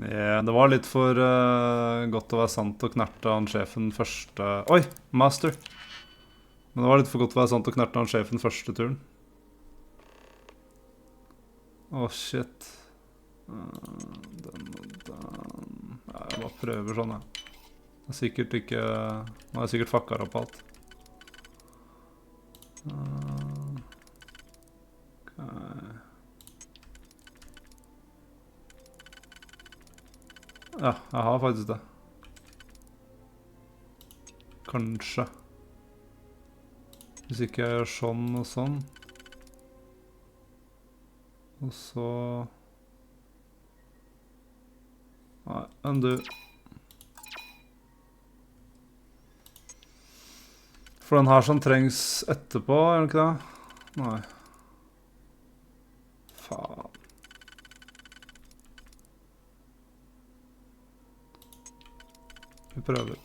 Ja, det var litt for godt å være sant å knerte han sjefen første... Oi, master! Men det var litt for godt å være sant å knerte han sjefen første turen. Åh, shit. Den og den... Ja, jeg bare prøver sånn, jeg. Det er sikkert ikke... Nå har jeg sikkert fucka opp alt. Ok. Ja, jeg har faktisk det. Kanskje. Hvis ikke jeg gjør sånn og sånn. Og så... Nei, undo. For den her som trengs etterpå, er det ikke det? Nei. Faen. Vi prøver.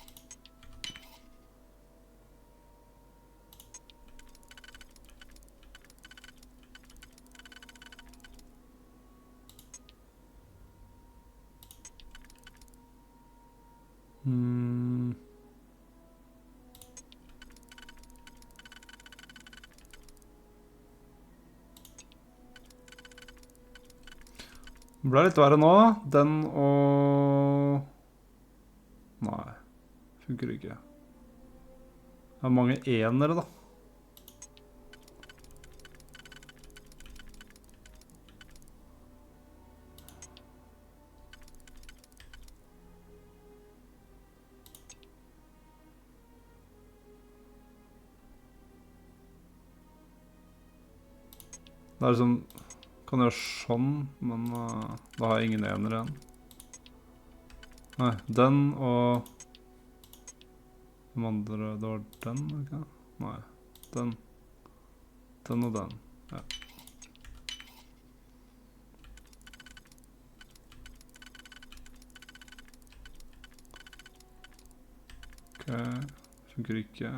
Det ble litt verre nå, da. Den og... Nei, funker ikke. Det er mange enere, da. Det er liksom... Kan gjøre sånn, men da har jeg ingen enere igjen. Nei, den og... De andre, det var den, ikke? Nei, den. Den og den, ja. Ok, funker ikke.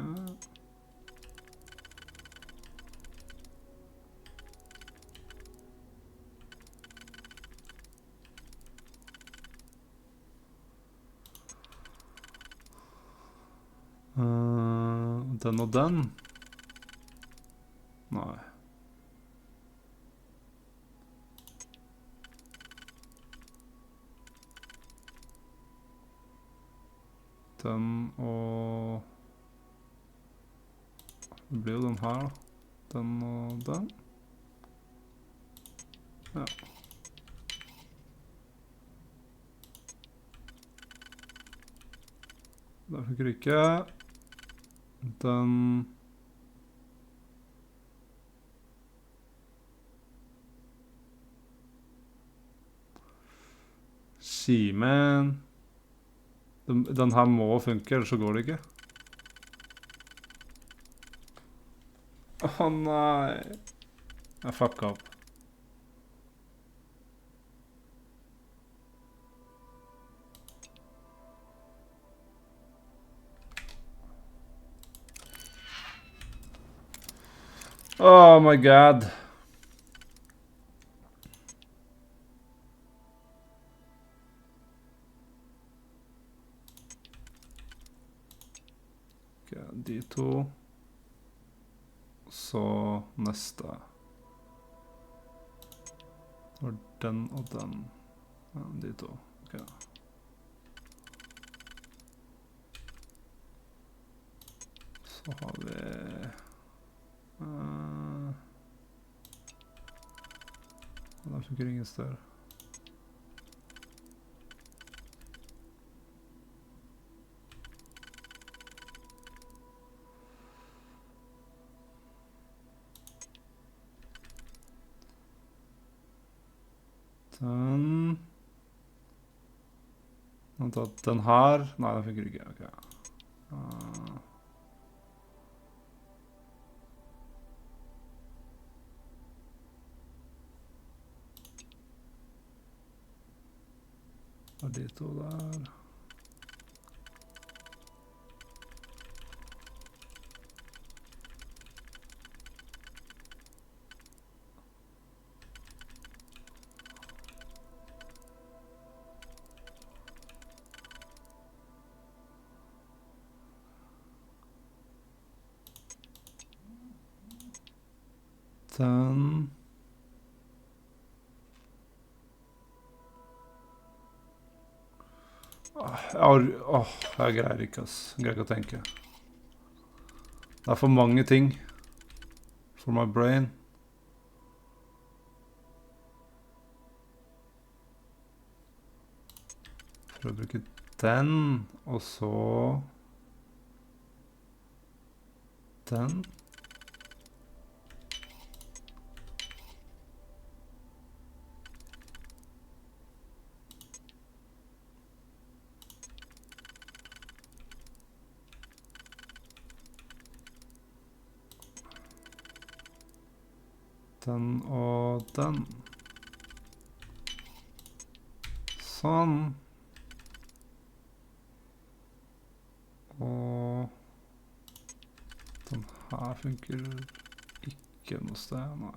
Den og den? Nei. Den og... Det blir jo den her da. Den og den. Ja. Det funker ikke. Den... Simen. Den her må funke, ellers så går det ikke. Åh nei. Jeg fucka opp. Oh my god. Ok, de to. Så neste. Det var den og den. Ja, de to. Ok. Så har vi... Den funker ingen steder. Den... Den her... Nei, den funker ikke. Ok. Det er de to der. Den... jeg greier ikke, ass. Jeg greier ikke å tenke. Det er for mange ting. For my brain. For å bruke den, og så... Den. Den og den. Sånn. Og den her funker ikke noe sted, nei.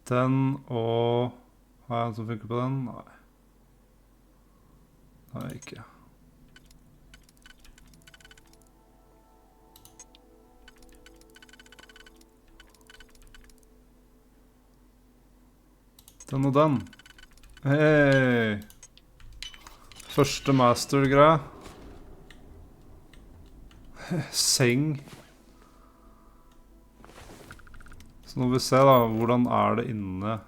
Den og... Har jeg en som funker på den? Nei. Nei, ikke. Den og den. Hei! Første master-greie. Seng. Så nå vil vi se da, hvordan er det inne?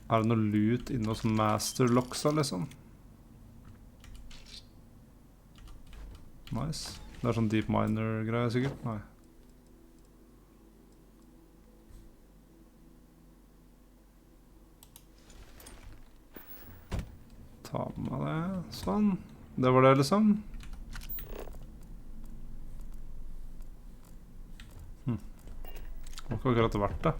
Er det noe loot inne hos master-locksa, liksom? Nice. Det er sånn deep miner-greie sikkert? Nei. Ta med det, sånn. Det var det liksom. Det var ikke akkurat verdt det.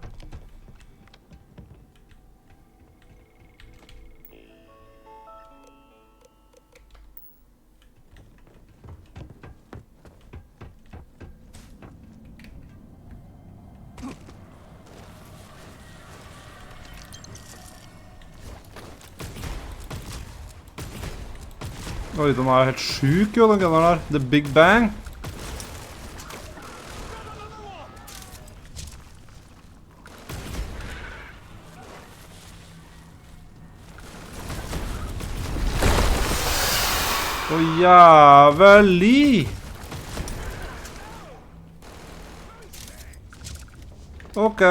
Oi, den er helt syk jo, den gunnen der. The Big Bang. Å jævlig! Ok.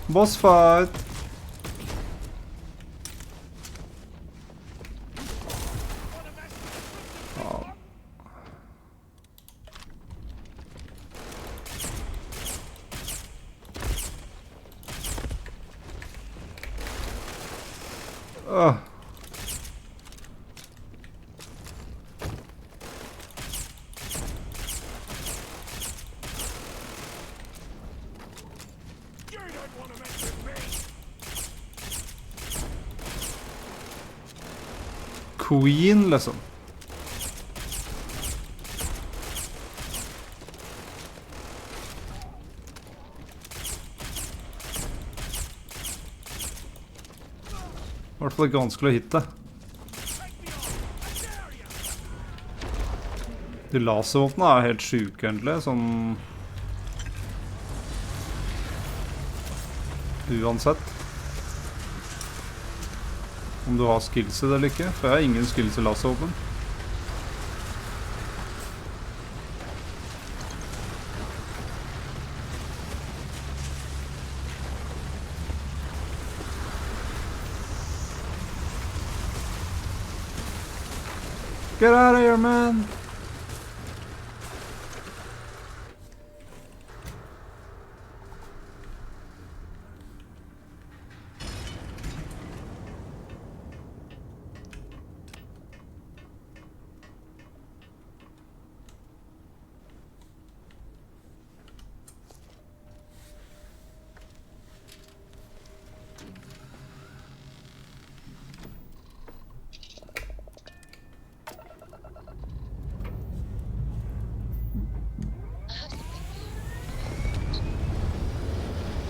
Boss fight. Queen, liksom. I hvert fall ikke vanskelig å hitte. De laservåpnene er helt syke, egentlig, sånn... Uansett. Om du har skills i det eller ikke, for jeg har ingen skills i laservåpen. Get out of here, man!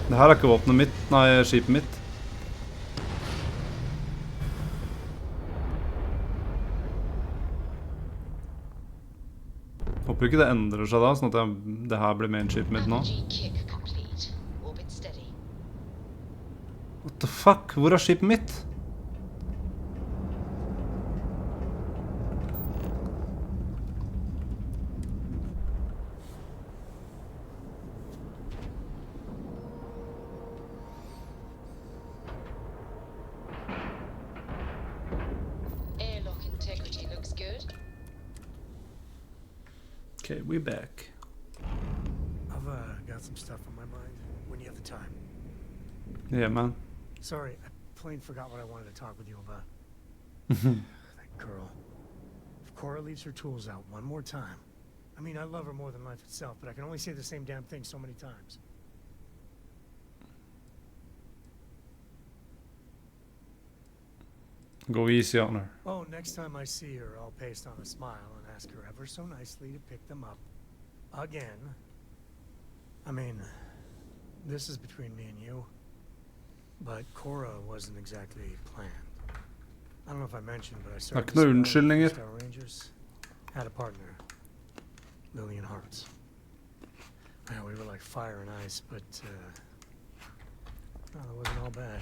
Det her er ikke våpenet mitt. Nei, skipet mitt. Håper ikke det endrer seg da, sånn at det her blir mainskipet mitt nå. What the fuck? Hvor er skipet mitt? Okay, we're back. I've got some stuff on my mind when you have the time. Yeah, man. Sorry, I plain forgot what I wanted to talk with you about. That girl. If Cora leaves her tools out one more time. I mean, I love her more than life itself, but I can only say the same damn thing so many times. Go easy on her. Oh, next time I see her, I'll paste on a smile and ask her ever so nicely to pick them up. Again. I mean, this is between me and you. But Cora wasn't exactly planned. I don't know if I mentioned, but I started Star Rangers. Had a partner. Lillian Hearts. Yeah, we were like fire and ice, but no, it wasn't all bad.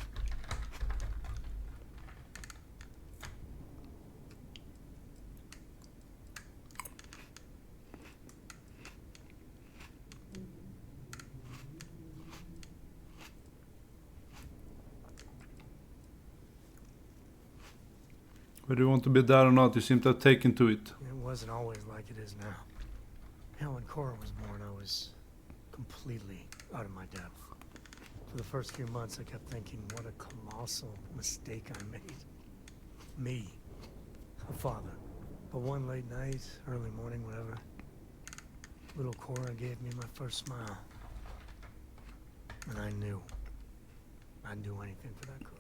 Whether you want to be there or not, you seem to have taken to it. It wasn't always like it is now. Hell, when Cora was born, I was completely out of my depth. For the first few months, I kept thinking, what a colossal mistake I made. Me, a father. But one late night, early morning, whatever, little Cora gave me my first smile. And I knew I'd do anything for that girl.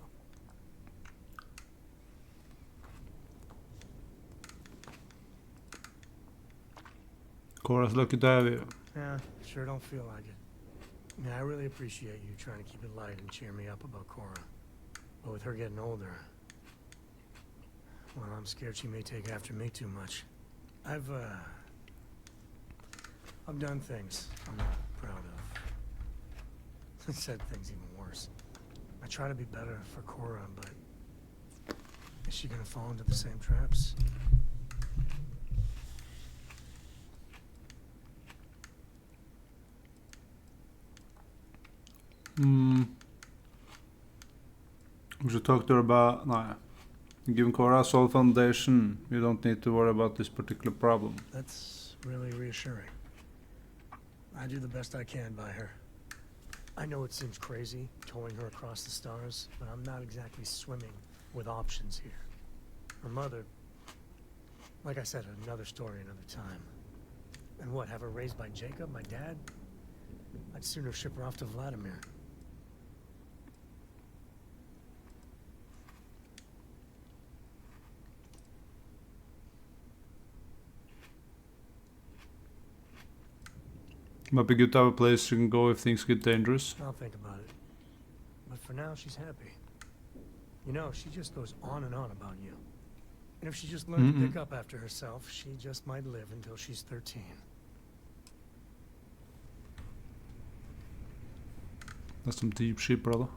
Cora's lucky to have you. Yeah, sure don't feel like it. I mean, I really appreciate you trying to keep it light and cheer me up about Cora. But with her getting older, well, I'm scared she may take after me too much. I've done things I'm not proud of. I said things even worse. I try to be better for Cora, but is she gonna fall into the same traps? We should talk to her about... Nah. Given Cora a solid foundation, you don't need to worry about this particular problem. That's really reassuring. I do the best I can by her. I know it seems crazy, towing her across the stars, but I'm not exactly swimming with options here. Her mother... Like I said, another story, another time. And what, have her raised by Jacob, my dad? I'd sooner ship her off to Vladimir. Might be good to have a place you can go if things get dangerous. I'll think about it. But for now, she's happy. You know, she just goes on and on about you. And if she just learned to pick up after herself, she just might live until she's 13. That's some deep shit, brother.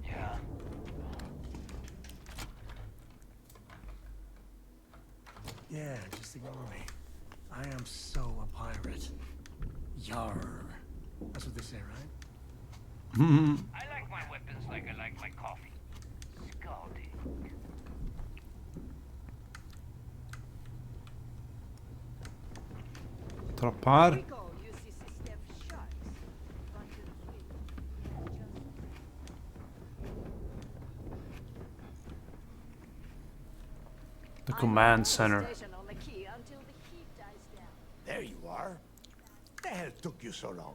Yeah. Yeah, just ignore me. I am so a pirate. Yar. That's what they say, right? I like my weapons like I like my coffee. Scalding. Trapp här. The command center. There you are. The hell took you so long?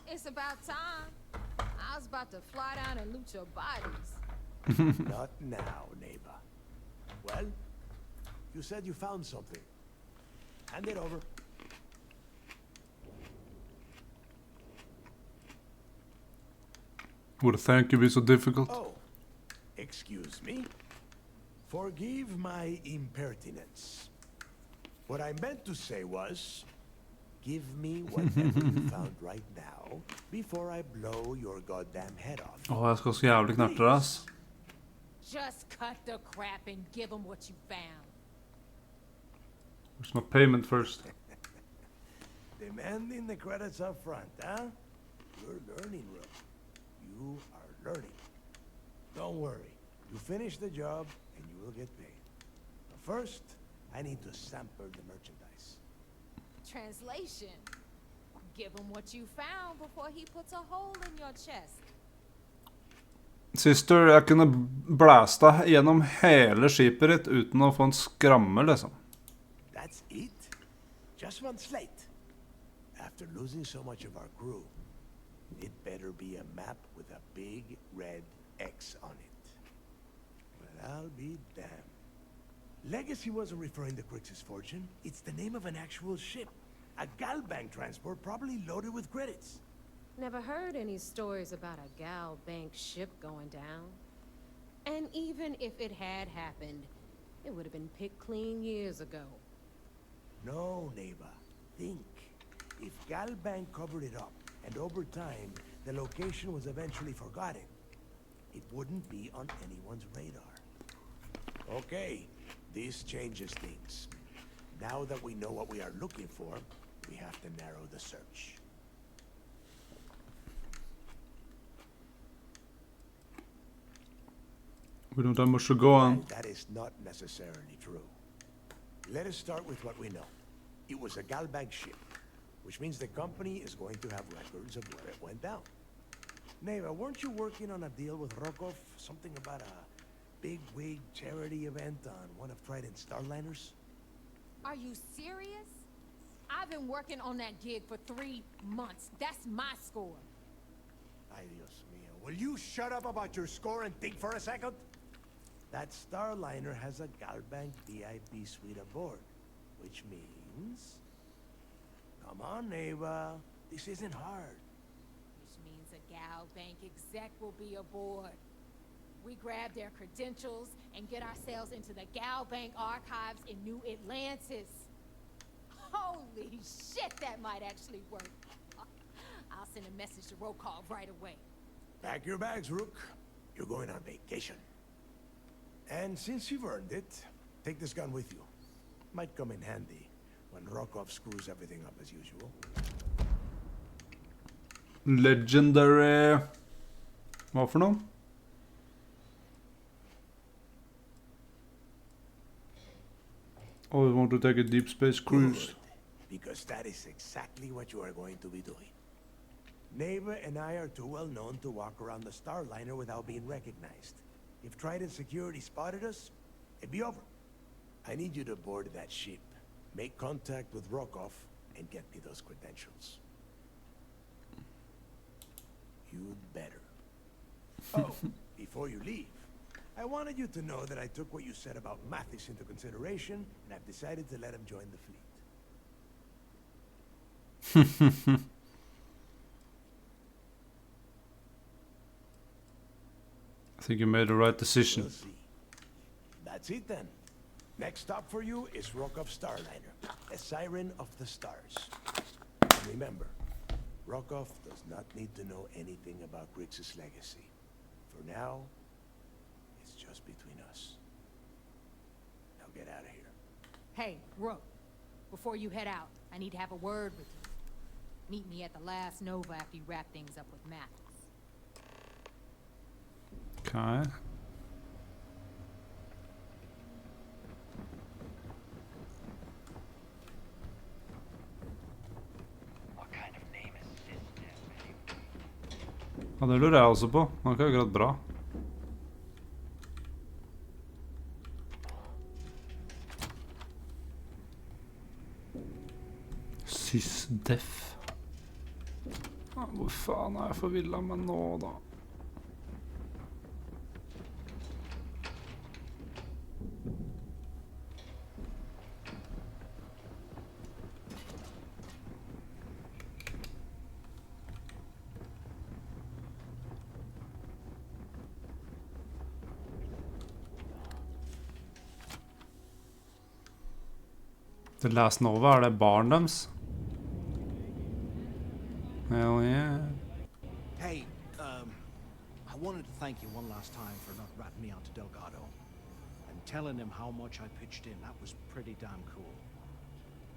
It's about time. I was about to fly down and loot your bodies. Not now, neighbor. Well, you said you found something. Hand it over. Would a thank you be so difficult? Oh, excuse me. Forgive my impertinence. What I meant to say was, give me whatever you found right now before I blow your goddamn head off. Jeg skal så jævlig knerte det, ass. Just cut the crap and give them what you found. Where's my payment first? Demanding the credits up front, huh? You're learning, Rook. You are learning. Don't worry. You finish the job and you will get paid. But first, I need to sample the merchandise. Translation. Give him what you found before he puts a hole in your chest. Sister, jeg kunne blæsta gjennom hele skipet ditt uten å få en skramme, liksom. That's it? Just one slate? After losing so much of our crew, it better be a map with a big red X on it. But I'll be damned. Legacy wasn't referring to Crix's fortune. It's the name of an actual ship. A Galbank transport probably loaded with credits. Never heard any stories about a gal bank ship going down. And even if it had happened, it would have been picked clean years ago. No, neighbor. Think. If Galbank covered it up, and over time, the location was eventually forgotten, it wouldn't be on anyone's radar. Okay, this changes things. Now that we know what we are looking for, we have to narrow the search. We don't have much to go on. And that is not necessarily true. Let us start with what we know. It was a Galbank ship, which means the company is going to have records of where it went down. Neva, weren't you working on a deal with Rokov? Something about a big-wig charity event on one of Trident's Starliners? Are you serious? I've been working on that gig for 3 months. That's my score. Ay, Dios mío. Will you shut up about your score and think for a second? That Starliner has a Galbank VIP suite aboard, which means... Come on, Neva. This isn't hard. Which means a gal bank exec will be aboard. We grab their credentials and get ourselves into the gal bank archives in New Atlantis. Holy shit, that might actually work. I'll send a message to Rokov right away. Pack your bags, Rook. You're going on vacation. And since you've earned it, take this gun with you. Might come in handy when Rokov screws everything up as usual. Legendary... Hva for noe? Oh, we want to take a deep space cruise. Good, because that is exactly what you are going to be doing. Neva and I are too well known to walk around the Starliner without being recognized. If Trident Security spotted us, it'd be over. I need you to board that ship, make contact with Rokov, and get me those credentials. You'd better. Oh, before you leave, I wanted you to know that I took what you said about Mathis into consideration, and I've decided to let him join the fleet. I think you made the right decision. We'll see. That's it then. Next stop for you is Rokov Starliner, a siren of the stars. And remember, Rokov does not need to know anything about Grix's legacy. For now, it's just between us. Now get out of here. Hey, Rook, before you head out, I need to have a word with you. Meet me at the last Nova after you wrap things up with Mathis. Okay. What kind of name is this damn thing? Ja, det lurer jeg også på. Det var ikke akkurat bra. Sysdef. Ja, hvor faen er jeg forvilla med nå, da? The Last Nova, det barn deres? Hell yeah. Hey, I wanted to thank you one last time for not ratting me onto Delgado. And telling him how much I pitched in. That was pretty damn cool.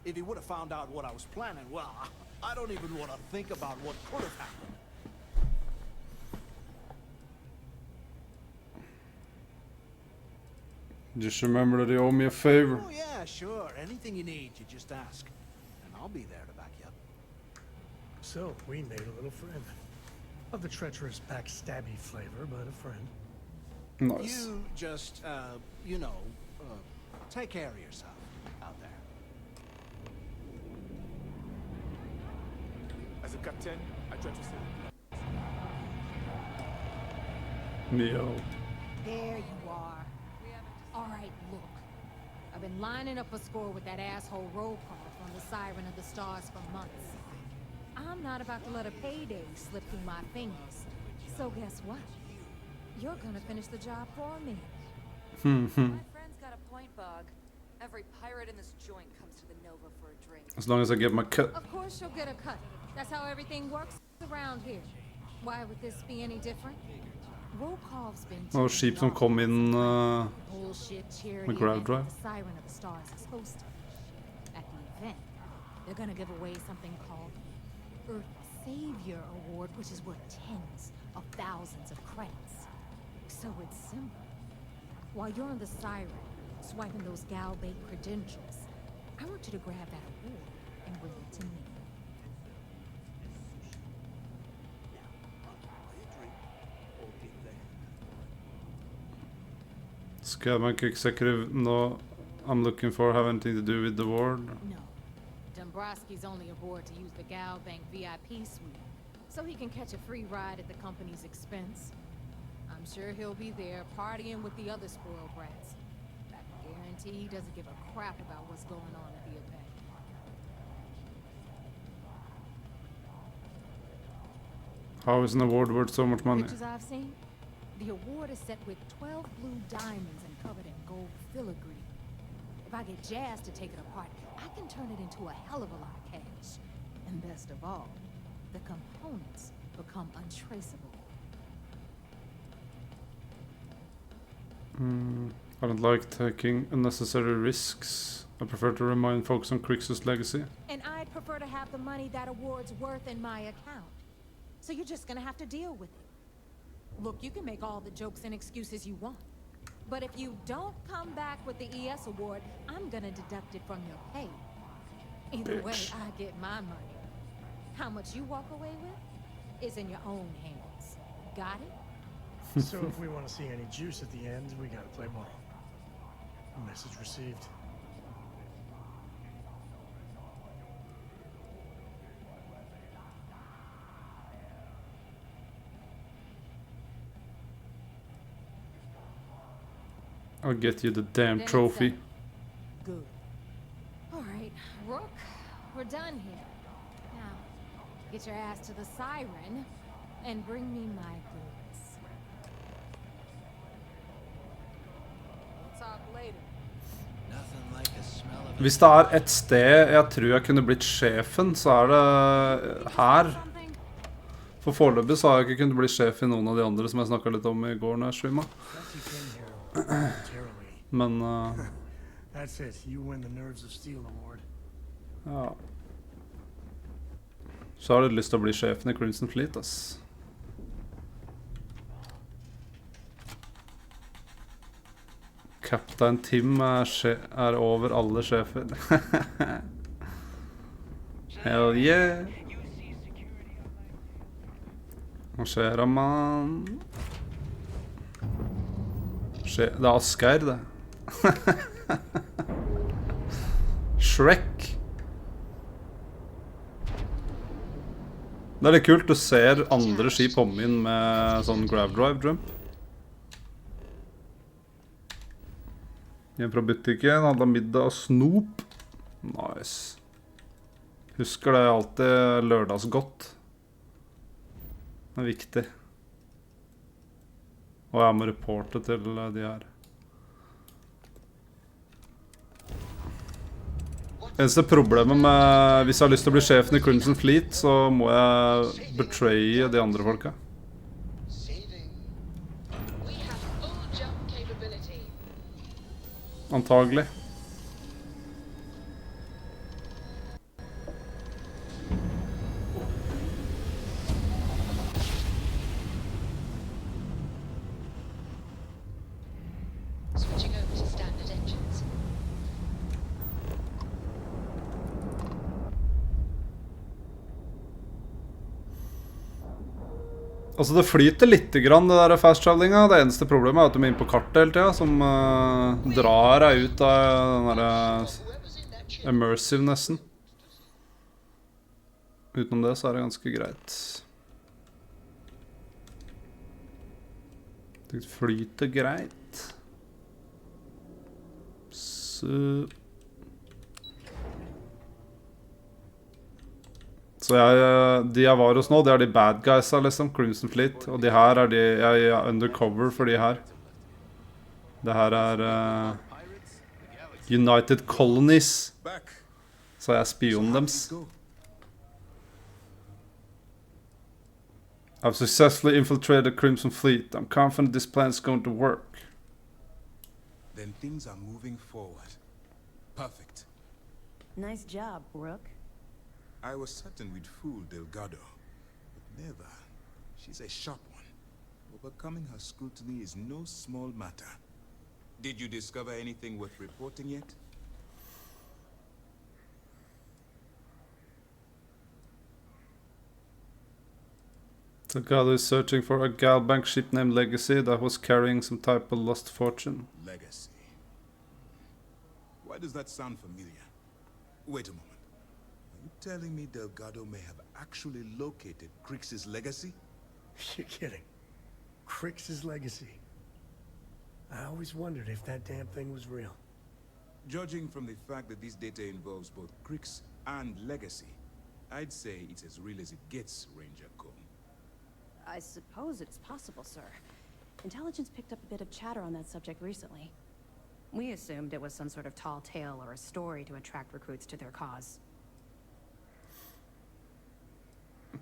If he would have found out what I was planning, well, I don't even want to think about what could have happened. Just remember that you owe me a favor. Oh yeah, sure. Anything you need, you just ask. And I'll be there to back you up. So, we made a little friend. Of the treacherous backstabby flavor, but a friend. Nice. You just, you know, take care of yourself out there. As a captain, I try to say. Yo. There you are. All right, look. I've been lining up a score with that asshole roll call from the Siren of the Stars for months. I'm not about to let a payday slip through my fingers. So guess what? You're gonna finish the job for me. My friend's got a point, Bug. Every pirate in this joint comes to the Nova for a drink. As long as I get my cut. Of course she'll get a cut. That's how everything works around here. Why would this be any different? Volkov's been Og skip som kom inn bullshit charity med Grab event Drive. the Siren of the Stars is hosting. At the event, they're gonna give away something called Earth Savior Award, which is worth tens of thousands of credits. So it's simple. While you're on the Siren, swiping those Gal Bank credentials, I want you to grab that award and bring it to me. Scabank executive, no, I'm looking for have anything to do with the award. No. Dombrowski's only aboard to use the Gal Bank VIP suite, so he can catch a free ride at the company's expense. I'm sure he'll be there partying with the other spoiled brats. I guarantee he doesn't give a crap about what's going on at the event. How is an award worth so much money? Pictures I've seen, the award is set with 12 blue diamonds and covered in gold filigree. If I get Jazz to take it apart, I can turn it into a hell of a lot of cash. And best of all, the components become untraceable. I don't like taking unnecessary risks. I prefer to remain focused on Crixus' legacy. And I'd prefer to have the money that award's worth in my account. So you're just gonna have to deal with it. Look, you can make all the jokes and excuses you want. But if you don't come back with the ES award, I'm gonna deduct it from your pay. Either way, Bitch. I get my money. How much you walk away with is in your own hands. Got it? So if we want to see any juice at the end, we gotta play ball. Message received. I'll get you the damn Then it's trophy. done. Good. All right, Rook, we're done here. Now, get your ass to the Siren and bring me my goods. We'll talk later. Nothing like a smell of Hvis det er et sted jeg tror jeg kunne blitt sjefen, så er det her. Something? For foreløpig så har jeg ikke kunnet bli sjef i noen av de andre som jeg snakket litt om i går når jeg streamet. Glad you came here voluntarily. Men That's it. You win the Nerves of Steel award. ja. Så har jeg litt lyst til å bli sjefen i Crimson Fleet, ass. Kaptein Tim er over alle sjefer. Hell yeah! Hva skjer da, mann? Det er Asgeir, det. Shrek. Det er litt kult, du ser andre skip komme inn med sånn grab drive jump. Hjem fra butikken, handla middag og snop. Nice. Husker det alltid lørdagsgodt. Det er viktig. Og jeg må reporte til de her. What Eneste problemet med hvis jeg har lyst til å bli sjefen i Crimson Fleet, så må jeg betraye de andre folka. Antagelig. Switching over to standard engines. Altså, det flyter litt grann, det der fast-travelinga. Det eneste problemet er at du må inn på kartet hele tida, som drar deg ut av den der immersive-nessen. Utenom det så er det ganske greit. Det flyter greit. Så de jeg var hos nå, det er de bad guysa, liksom, Crimson Fleet. Og de her er jeg er undercover for de her. Det her er United Colonies. Så jeg er spionen deres. I've successfully infiltrated the Crimson Fleet. I'm confident this plan is going to work. Then things are moving forward. Perfect. Nice job, Rook. I was certain we'd fool Delgado, but never. She's a sharp one. Overcoming her scrutiny is no small matter. Did you discover anything worth reporting yet? Delgado is searching for a Galbank ship named Legacy that was carrying some type of lost fortune. Legacy. Why does that sound familiar? Wait a moment. Are you telling me Delgado may have actually located Crix's legacy? You're kidding. Crix's legacy. I always wondered if that damn thing was real. Judging from the fact that this data involves both Crix and legacy, I'd say it's as real as it gets, Ranger Cole. I suppose it's possible, sir. Intelligence picked up a bit of chatter on that subject recently. We assumed it was some sort of tall tale or a story to attract recruits to their cause.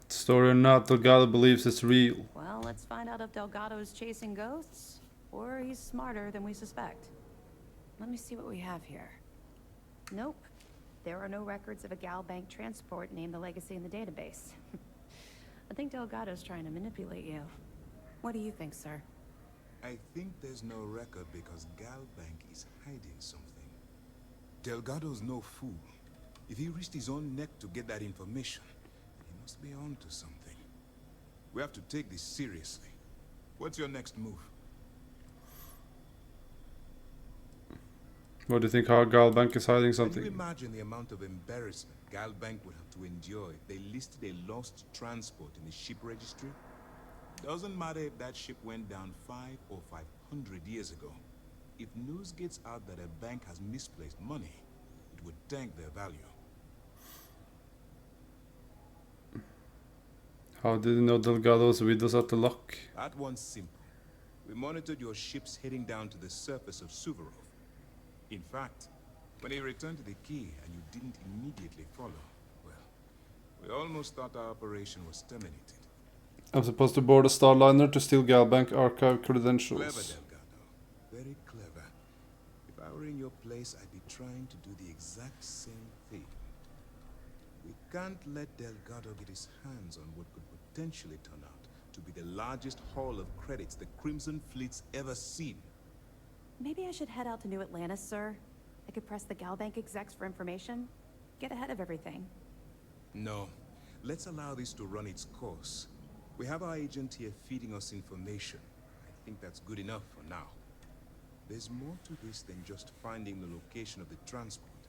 Story or not, Delgado believes it's real. Well, let's find out if Delgado's chasing ghosts, or he's smarter than we suspect. Let me see what we have here. Nope. There are no records of a Galbank transport named the Legacy in the database. I think Delgado's trying to manipulate you. What do you think, sir? I think there's no record because Galbank is hiding something. Delgado's no fool. If he risked his own neck to get that information, he must be on to something. We have to take this seriously. What's your next move? What do you think, how Galbank is hiding Can something? you imagine the amount of embarrassment Galbank would have to endure if they listed a lost transport in the ship registry? Doesn't matter if that ship went down 5 or 500 years ago. If news gets out that a bank has misplaced money, it would tank their value. How did you know Delgado was with us at the lock? That one's simple. We monitored your ships heading down to the surface of Suvorov. In fact, when he returned to the key and you didn't immediately follow, well, we almost thought our operation was terminated. I'm supposed to board a Starliner to steal Galbank archive Clever, credentials. Delgado. Very clever. If I were in your place, I'd be trying to do the exact same thing. We can't let Delgado get his hands on what could potentially turn out to be the largest haul of credits the Crimson Fleet's ever seen. Maybe I should head out to New Atlantis, sir. I could press the Galbank execs for information. Get ahead of everything. No. Let's allow this to run its course. We have our agent here feeding us information. I think that's good enough for now. There's more to this than just finding the location of the transport.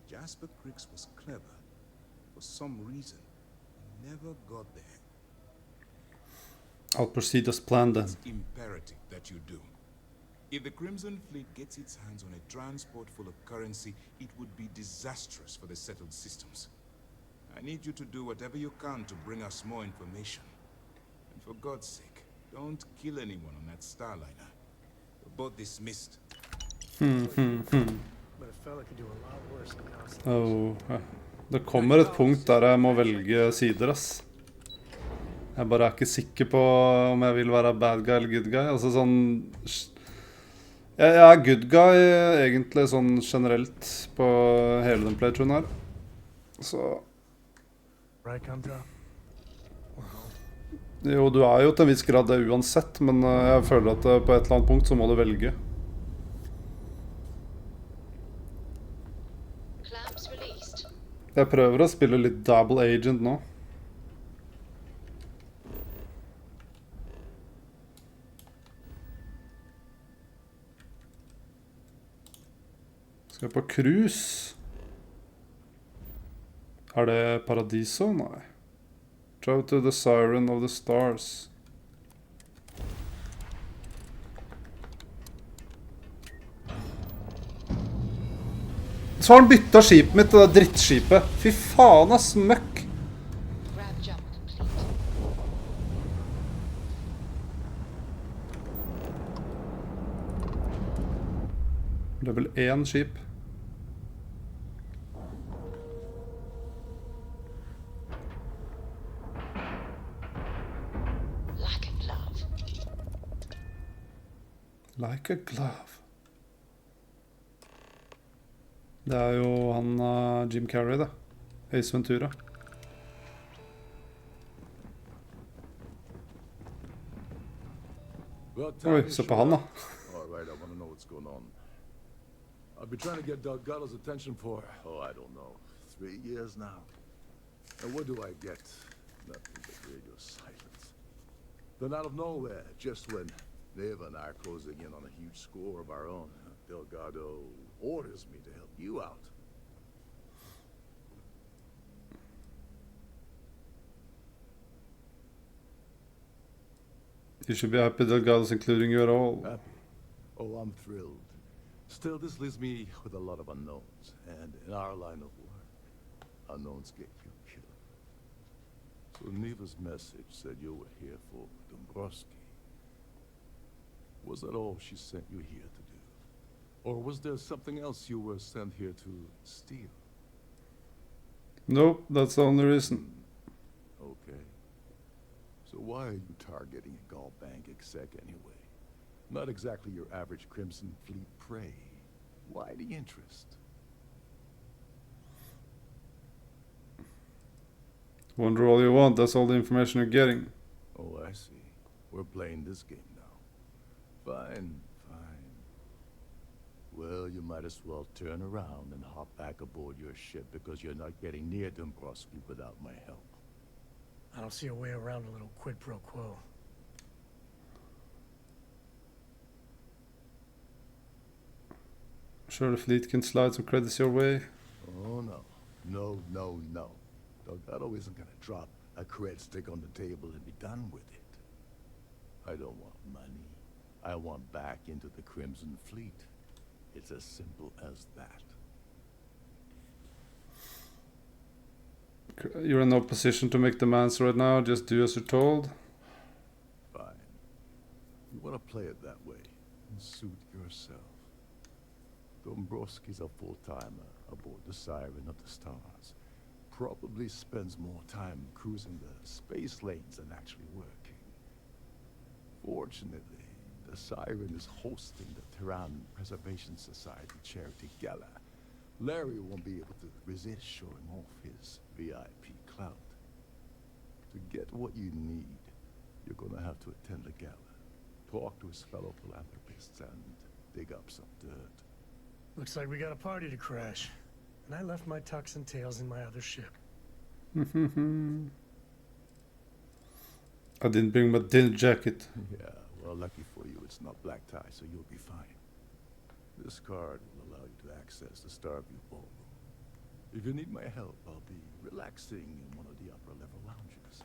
Jasper Crix was clever. For some reason, he never got there. I'll proceed as planned then. It's imperative that you do. If the Crimson Fleet gets its hands on a transport full of currency, it would be disastrous for the settled systems. I need you to do whatever you can to bring us more information. And for God's sake, don't kill anyone on that Starliner. We're both dismissed. but a fella could do a lot worse than gossip. Oh, ja. Det kommer et punkt der jeg må velge sider, ass. Jeg bare er ikke sikker på om jeg vil være bad guy eller good guy. Altså sånn... Jeg er good guy egentlig sånn generelt på hele den playthroughen her. Så... Right, Gumdrop? Jo, du er jo til en viss grad det uansett, men jeg føler at på et eller annet punkt så må du velge. Clamps released. Jeg prøver å spille litt double agent nå. Skal jeg på cruise? Er det Paradiso? Nei. Travel to the Siren of the Stars. Så har han byttet skipet mitt, det der drittskipet. Fy faen, ass, møkk. Grab jump complete. Level 1 skip. Like a glove. Like a glove. Det er jo han Jim Carrey, det. Ace Ventura. Oi, se på han da. All right, I want to know what's going on. I've been trying to get Delgado's attention for, I don't know, 3 years now. And what do I get? Nothing but radio silence. Then out of nowhere, just when Neva and I are closing in on a huge score of our own, Delgado orders me to help you out. You should be happy Delgado's including you at all. Happy? Oh, I'm thrilled. Still, this leaves me with a lot of unknowns. And in our line of work, unknowns get you killed. So Neva's message said you were here for Dombrowski. Was that all she sent you here to do? Or was there something else you were sent here to steal? Nope, that's the only reason. Okay. So why are you targeting a Gall Bank exec anyway? Not exactly your average Crimson Fleet prey. Why the interest? Wonder all you want, that's all the information you're getting. Oh, I see. We're playing this game now. Fine, fine. Well, you might as well turn around and hop back aboard your ship because you're not getting near Dombrowski without my help. I don't see a way around a little quid pro quo. Sure the fleet can slide some credits your way. Oh, no. No, no, no. Delgado isn't gonna drop a cred stick on the table and be done with it. I don't want money. I want back into the Crimson Fleet. It's as simple as that. You're in no position to make demands right now, just do as you're told. Fine. You want to play it that way, and suit yourself. Dombrowski's a full-timer aboard the Siren of the Stars. Probably spends more time cruising the space lanes than actually working. Fortunately, the Siren is hosting the Terran Preservation Society charity gala. Larry won't be able to resist showing off his VIP clout. To get what you need, you're gonna have to attend the gala, talk to his fellow philanthropists, and dig up some dirt. Looks like we got a party to crash. And I left my tux and tails in my other ship. I didn't bring my dinner jacket. Yeah, well, lucky for you, it's not black tie, so you'll be fine. This card will allow you to access the Starfield ballroom. If you need my help, I'll be relaxing in one of the upper-level lounges.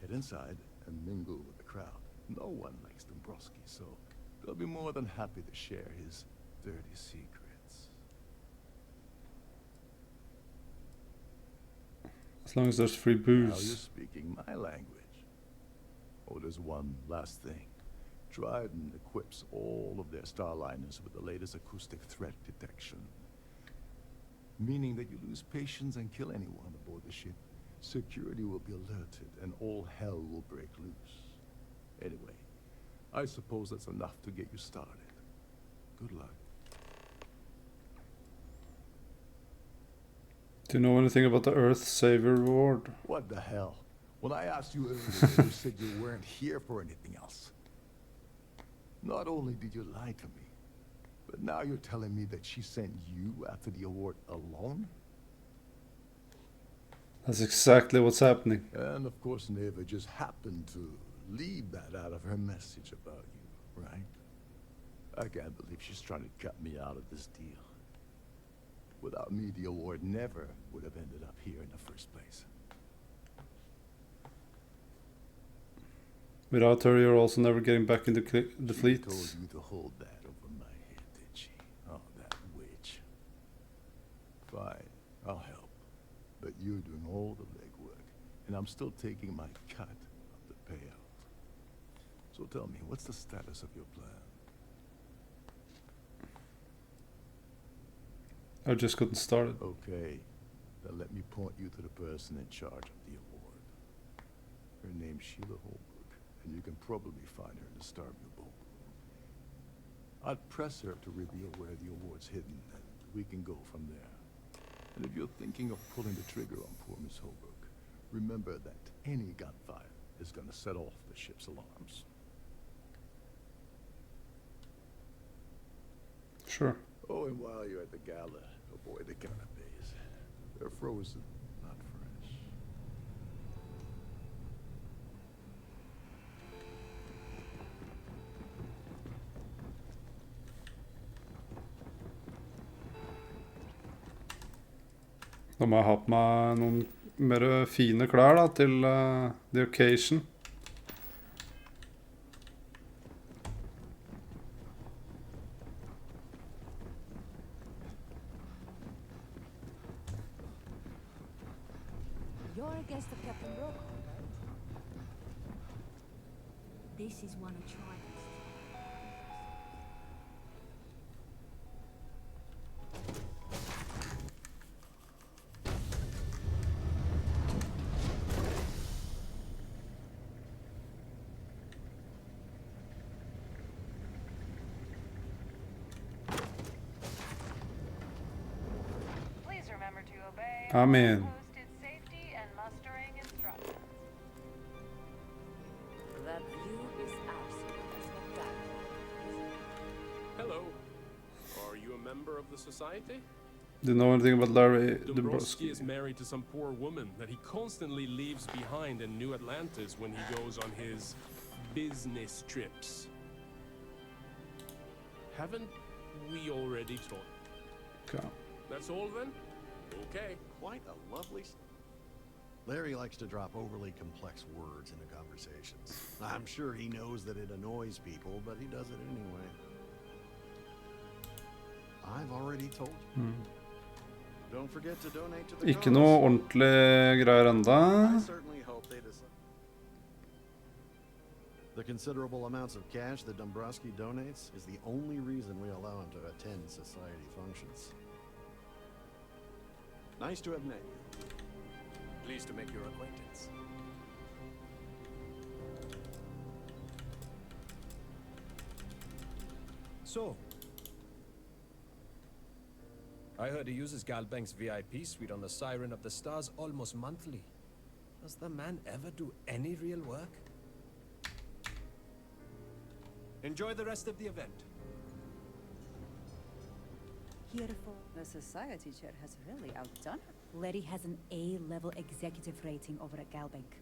Head inside and mingle with the crowd. No one likes Dombrowski, so they'll be more than happy to share his dirty secrets. As long as there's free Now you're booze. speaking my language. Oh, there's one last thing. Dryden equips all of their starliners with the latest acoustic threat detection. Meaning that you lose patience and kill anyone aboard the ship, security will be alerted and all hell will break loose. Anyway, I suppose that's enough to get you started. Good luck. Do you know anything about the Earth Savior Reward? What the hell? When I asked you earlier, you said you weren't here for anything else. Not only did you lie to me, but now you're telling me that she sent you after the award alone? That's exactly what's happening. And of course Neva just happened to leave that out of her message about you, right? I can't believe she's trying to cut me out of this deal. Without me, the award never would have ended up here in the first place. Without her, you're also never getting back into the fleet. She told you to hold that over my head, did she? Oh, that witch. Fine, I'll help. But you're doing all the legwork, and I'm still taking my cut of the payout. So tell me, what's the status of your plan? I just gotten started. Okay, then let me point you to the person in charge of the award. Her name's Sheila Holbrook, and you can probably find her in the Starfield ballroom. I'd press her to reveal where the award's hidden, and we can go from there. And if you're thinking of pulling the trigger on poor Miss Holbrook, remember that any gunfire is gonna set off the ship's alarms. Sure. Oh, and while you're at the gala, avoid the canapes. They're frozen, not fresh. Da må jeg ha på meg noen mer fine klær da, til the occasion. You're a guest of Captain Brock, right? This is one of Trident's. Please remember to obey Amen. posted safety and mustering instructions. That view is absolutely spectacular. Hello. Are you a member of the society? Do you know anything about Larry Dombrowski is Dombrowski? married to some poor woman that he constantly leaves behind in New Atlantis when he goes on his business trips. Haven't we already talked? Okay. That's all then? Okay. Quite a lovely... Larry likes to drop overly complex words into conversations. I'm sure he knows that it annoys people, but he does it anyway. I've already told you. Don't forget to donate to the Ikke noe ordentlig greier enda. I certainly hope they decide. The considerable amounts of cash that Dombrowski donates is the only reason we allow him to attend society functions. Nice to have met you. Pleased to make your acquaintance. So, I heard he uses Galbank's VIP suite on the Siren of the Stars almost monthly. Does the man ever do any real work? Enjoy the rest of the event. Beautiful. The society chair has really outdone her. Letty has an A-level executive rating over at Galbank,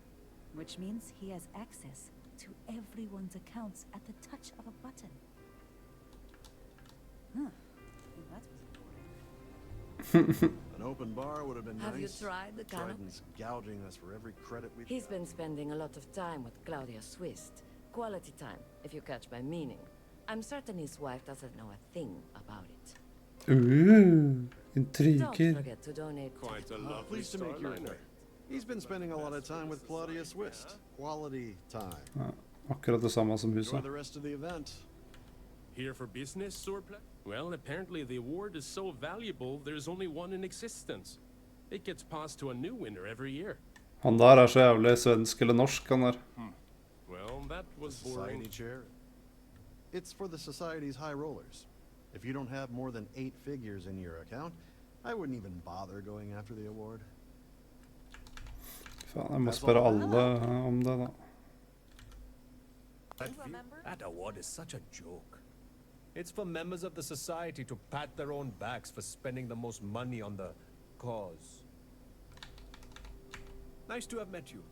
which means he has access to everyone's accounts at the touch of a button. Huh. Well, that was important. An open bar would have been Have nice. you tried the canop? Trident's gouging us for every credit we've He's got. been spending a lot of time with Claudia Swist. Quality time, if you catch my meaning. I'm certain his wife doesn't know a thing about it. Don't Intriger. forget to donate. Quite a lovely Pleased to make your starliner. acquaintance. He's been spending a lot of time with Claudia Swist. Quality time. Akkurat det samme som Enjoy huset. the rest of the event. Here for business, Sorpla? Well, apparently the award is so valuable, there's only one in existence. It gets passed to a new winner every year. Han der er så jævlig svensk eller norsk, han der. Well, that was Society boring. chair. It's for the society's high rollers. If you don't have more than 8 figures in your account, I wouldn't even bother going after the award. Faen, jeg må spørre alle om det da. That award is such a joke. It's for members of the society to pat their own backs for spending the most money on the cause. Nice to have met you.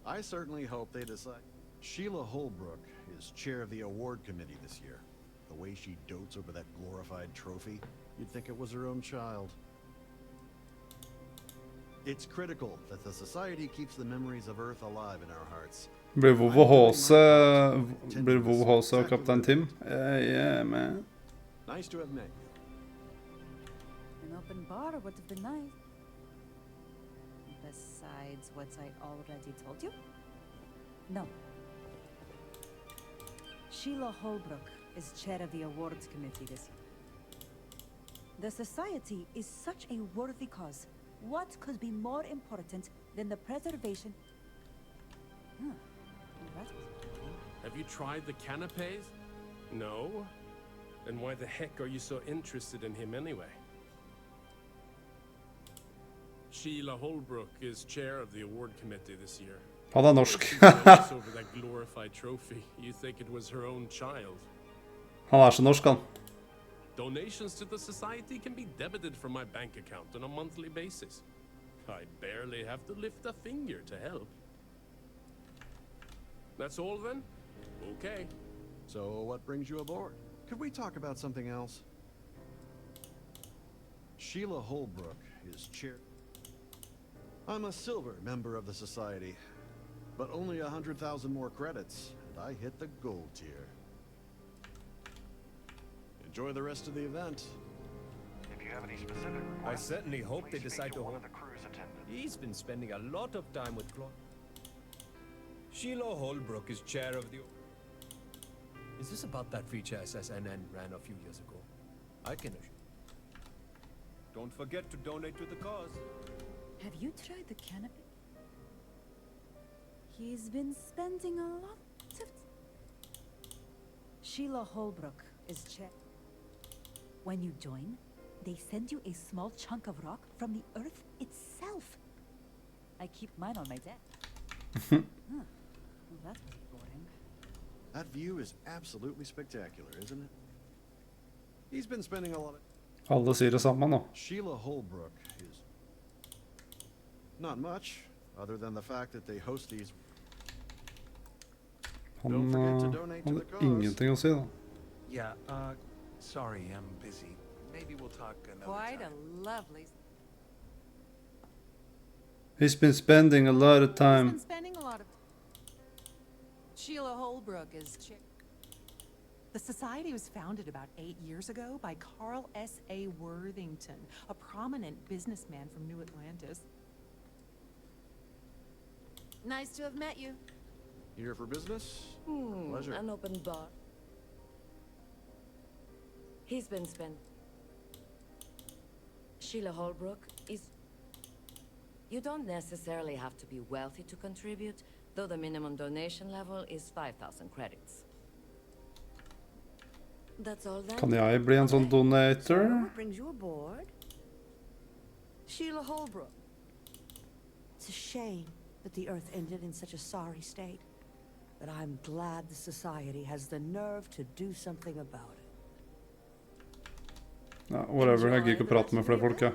I certainly hope they decide. Sheila Holbrook is chair of the award committee this year. The way she dotes over that glorified trophy, you'd think it was her own child. It's critical that the society keeps the memories of Earth alive in our hearts. Blir WoW HC og Kaptein Tim? Yeah, man. Nice to have met you. An open bar would have been nice. Besides what I already told you? No. Sheila Holbrook is chair of the awards committee this year. The society is such a worthy cause. What could be more important than the preservation? Have you tried the canapes? No? Then why the heck are you so interested in him anyway? Sheila Holbrook is chair of the award committee this year. Han er norsk. Over that glorified trophy. You think it was her own child? Han er så norsk, han. Donations to the society can be debited from my bank account on a monthly basis. I barely have to lift a finger to help. That's all then? Okay. So what brings you aboard? Could we talk about something else? Sheila Holbrook is chair. I'm a silver member of the society, but only 100,000 more credits, and I hit the gold tier. Enjoy the rest of the event. If you have any specific requests, I certainly hope they decide to one hold. of the crew's attendants. He's been spending a lot of time with Claude. Sheila Holbrook is chair of the... Is this about that feature SSNN ran a few years ago? I can assure. Don't forget to donate to the cause. Have you tried the canopy? He's been spending a lot of... Sheila Holbrook is chair. When you join, they send you a small chunk of rock from the Earth itself. I keep mine on my desk. Well, that was boring. That view is absolutely spectacular, isn't it? He's been spending a lot of... Alle sier det samme nå. Sheila Holbrook is... Not much, other than the fact that they host these... Han hadde ingenting å si da. Yeah, sorry, I'm busy. Maybe we'll talk another Quite time. a lovely... He's been spending a lot of He's time. been spending a lot of... Sheila Holbrook is chair. The society was founded about 8 years ago by Carl S.A. Worthington, a prominent businessman from New Atlantis. Nice to have met you. Here for business? Pleasure. An open bar. He's been spent. Sheila Holbrook is... You don't necessarily have to be wealthy to contribute, though the minimum donation level is 5,000 credits. That's all then. Kan jeg bli en sånn donator? What brings you aboard? Sheila Holbrook. It's a shame that the Earth ended in such a sorry state. But I'm glad the society has the nerve to do something about it. Ja, whatever, jeg gidder ikke å prate med flere folk, jeg.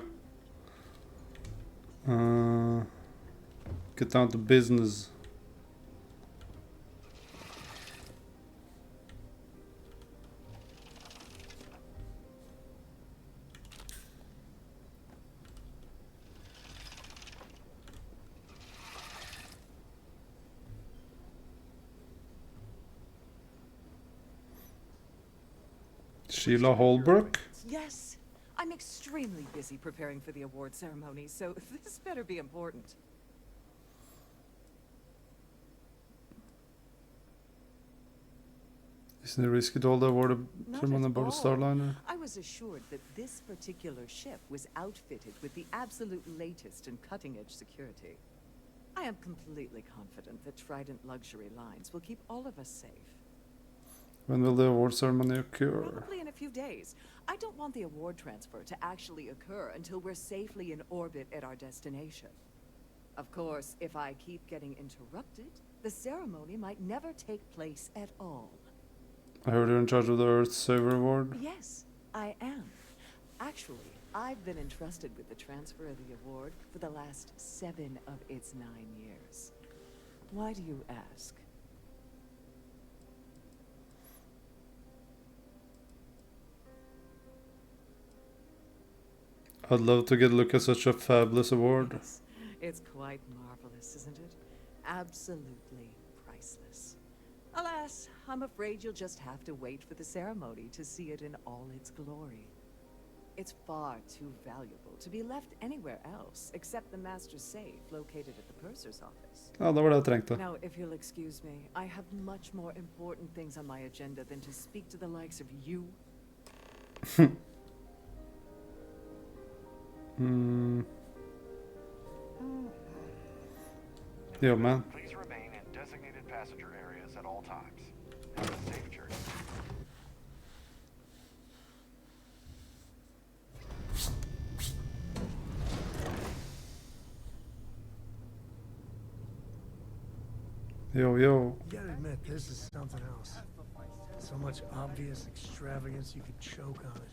Get down to business. Sheila Holbrook? Yes, I'm extremely busy preparing for the award ceremony, so this better be important. Isn't it risky to hold the award Not ceremony at about the all. Starliner? I was assured that this particular ship was outfitted with the absolute latest in cutting-edge security. I am completely confident that Trident Luxury Lines will keep all of us safe. When will the award ceremony occur? Probably in a few days. I don't want the award transfer to actually occur until we're safely in orbit at our destination. Of course, if I keep getting interrupted, the ceremony might never take place at all. I heard you're in charge of the Earth Saver Award. Yes, I am. Actually, I've been entrusted with the transfer of the award for the last 7 of its 9 years. Why do you ask? I'd love to get a look at such a fabulous award. Yes, it's quite marvelous, isn't it? Absolutely priceless. Alas, I'm afraid you'll just have to wait for the ceremony to see it in all its glory. It's far too valuable to be left anywhere else except the master's safe located at the purser's office. Ja, det var det jag tänkte. Now, if you'll excuse me, I have much more important things on my agenda than to speak to the likes of you. Yo, man. Please remain in designated passenger areas at all times. Have a safe journey. Yo, yo. You gotta admit, this is something else. So much obvious extravagance you could choke on it.